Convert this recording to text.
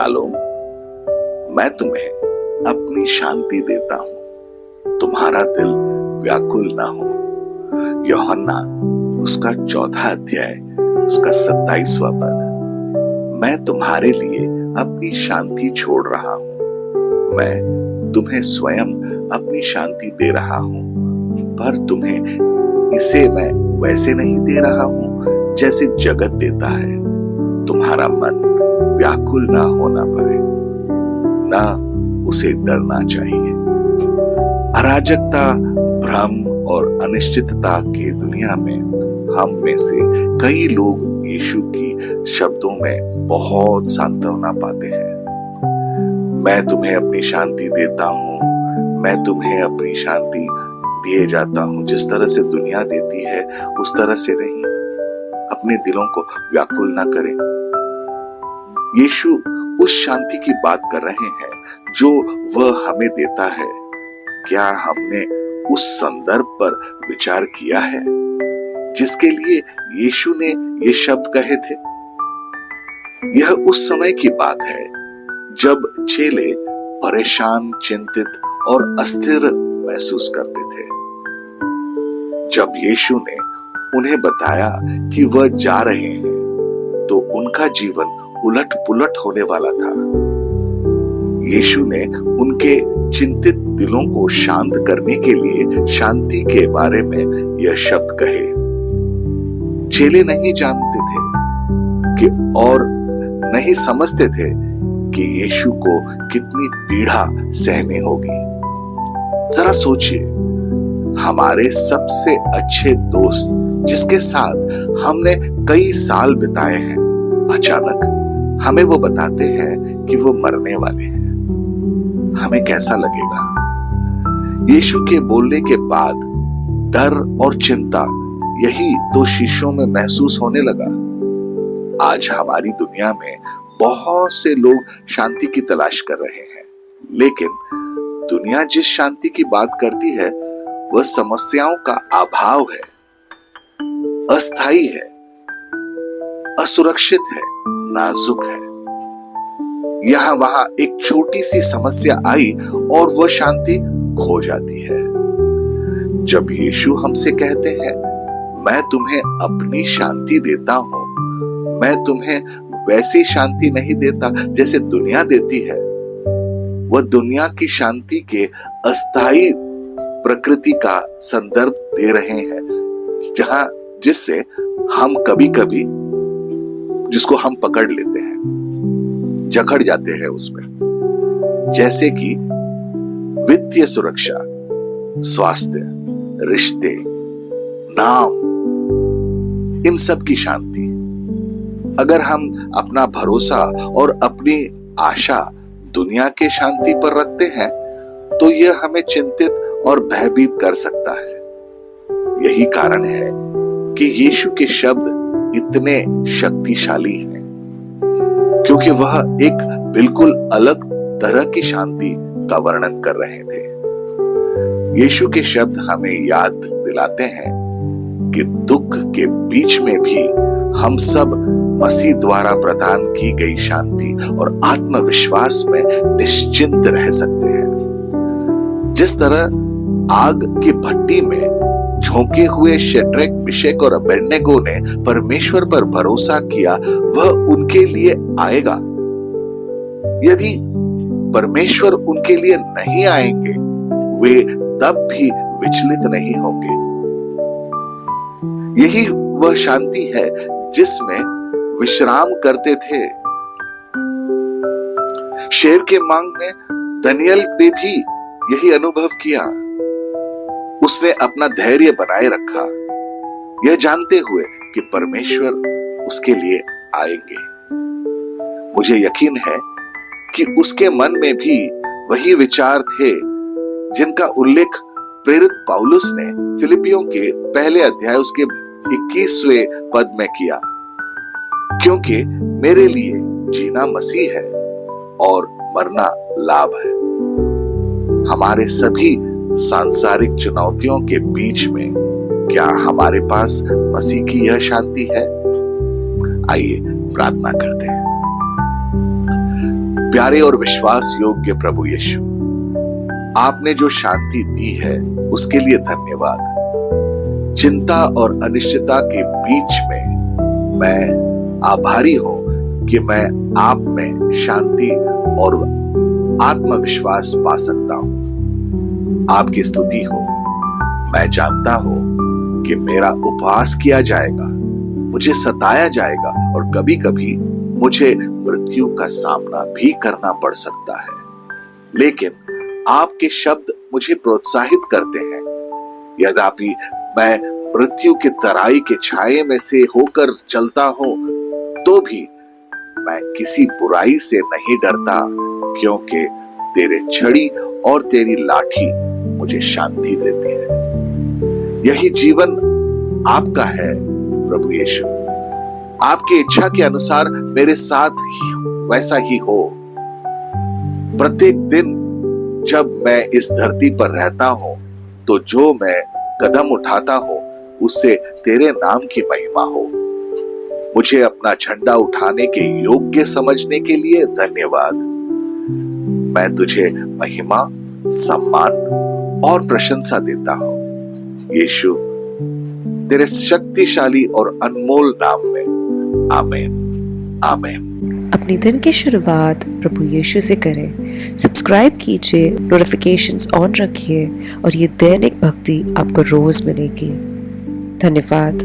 Shalom, मैं तुम्हें अपनी शांति देता हूं, तुम्हारा दिल व्याकुल ना हो। यूहन्ना उसका 4 अध्याय उसका 27वां पद। मैं तुम्हारे लिए अपनी शांति छोड़ रहा हूं, मैं तुम्हें स्वयं अपनी शांति दे रहा हूं, पर तुम्हें इसे मैं वैसे नहीं दे रहा हूं जैसे जगत देता है। तुम्हारा मन व्याकुल ना होना पाए, ना उसे डरना चाहिए। अराजकता, भ्रम और अनिश्चितता के दुनिया में हम में से कई लोग यीशु की शब्दों में बहुत सांत्वना पाते हैं। मैं तुम्हें अपनी शांति देता हूं, मैं तुम्हें अपनी शांति दिए जाता हूं। जिस तरह से दुनिया देती है उस तरह से नहीं। अपने दिलों को व्याकुल ना करें। यीशु उस शांति की बात कर रहे हैं जो वह हमें देता है। क्या हमने उस संदर्भ पर विचार किया है जिसके लिए यीशु ने ये शब्द कहे थे? यह उस समय की बात है जब चेले परेशान, चिंतित और अस्थिर महसूस करते थे। जब यीशु ने उन्हें बताया कि वह जा रहे हैं तो उनका जीवन उलट पुलट होने वाला था। यीशु ने उनके चिंतित दिलों को शांत करने के लिए शांति के बारे में यह शब्द कहे। चेले नहीं जानते थे कि और नहीं समझते थे कि यीशु को कितनी पीड़ा सहनी होगी। जरा सोचिए, हमारे सबसे अच्छे दोस्त जिसके साथ हमने कई साल बिताए हैं, अचानक हमें वो बताते हैं कि वो मरने वाले हैं। हमें कैसा लगेगा? यीशु के बोलने के बाद डर और चिंता यही 2 शिष्यों में महसूस होने लगा। आज हमारी दुनिया में बहुत से लोग शांति की तलाश कर रहे हैं, लेकिन दुनिया जिस शांति की बात करती है वह समस्याओं का अभाव है, अस्थायी है, असुरक्षित है, नाजुक है। यहां वहां एक छोटी सी समस्या आई और वह शांति खो जाती है। जब यीशु हमसे कहते हैं, मैं तुम्हें अपनी शांति देता हूं, मैं तुम्हें वैसी शांति नहीं देता जैसे दुनिया देती है, वह दुनिया की शांति के अस्थायी प्रकृति का संदर्भ दे रहे हैं, जिससे हम कभी-कभी जिसको हम पकड़ लेते हैं, जकड़ जाते हैं उसमें, जैसे कि वित्तीय सुरक्षा, स्वास्थ्य, रिश्ते, नाम, इन सब की शांति। अगर हम अपना भरोसा और अपनी आशा दुनिया के शांति पर रखते हैं तो यह हमें चिंतित और भयभीत कर सकता है। यही कारण है कि यीशु के शब्द इतने शक्तिशाली हैं, क्योंकि वह एक बिल्कुल अलग तरह की शांति का वर्णन कर रहे थे। यीशु के शब्द हमें याद दिलाते हैं कि दुख के बीच में भी हम सब मसीह द्वारा प्रदान की गई शांति और आत्मविश्वास में निश्चिंत रह सकते हैं। जिस तरह आग की भट्टी में झोंके हुए शेड्रक, मिशेक और अबेदnego ने परमेश्वर पर भरोसा किया, वह उनके लिए आएगा। यदि परमेश्वर उनके लिए नहीं आएंगे, वे तब भी विचलित नहीं होंगे। यही वह शांति है जिसमें विश्राम करते थे। शेर के मांग में दानियल ने भी यही अनुभव किया। उसने अपना धैर्य बनाए रखा, यह जानते हुए कि परमेश्वर उसके लिए आएंगे। मुझे यकीन है कि उसके मन में भी वही विचार थे जिनका उल्लेख प्रेरित पौलुस ने फिलिपियों के 1 अध्याय उसके 21वें पद में किया। क्योंकि मेरे लिए जीना मसीह है और मरना लाभ है। हमारे सभी सांसारिक चुनौतियों के बीच में क्या हमारे पास मसीह की यह शांति है? आइए प्रार्थना करते हैं। प्यारे और विश्वास योग्य प्रभु यीशु, आपने जो शांति दी है उसके लिए धन्यवाद। चिंता और अनिश्चितता के बीच में मैं आभारी हूं कि मैं आप में शांति और आत्मविश्वास पा सकता हूं। आपकी स्तुति हो। मैं जानता हूं कि मेरा उपवास किया जाएगा, मुझे सताया जाएगा और कभी कभी मुझे मृत्यु का सामना भी करना पड़ सकता है, लेकिन आपके शब्द मुझे प्रोत्साहित करते हैं। यद्यपि मैं मृत्यु के तराई के छाये में से होकर चलता हूं, तो भी मैं किसी बुराई से नहीं डरता, क्योंकि तेरे छड़ी और तेरी लाठी मुझे शांति देती है। यही जीवन आपका है प्रभु यीशु। आपकी इच्छा के अनुसार मेरे साथ वैसा ही हो। प्रत्येक दिन जब मैं इस धरती पर रहता हूं, तो जो मैं कदम उठाता हूं उससे तेरे नाम की महिमा हो। मुझे अपना झंडा उठाने के योग्य समझने के लिए धन्यवाद। मैं तुझे महिमा, सम्मान और प्रशंसा देता हूं यीशु, तेरे शक्तिशाली और अनमोल नाम में। आमीन, आमीन। अपनी दिन की शुरुआत प्रभु यीशु से करें। सब्सक्राइब कीजिए, नोटिफिकेशंस ऑन रखिए और ये दैनिक भक्ति आपको रोज मिलेगी। धन्यवाद।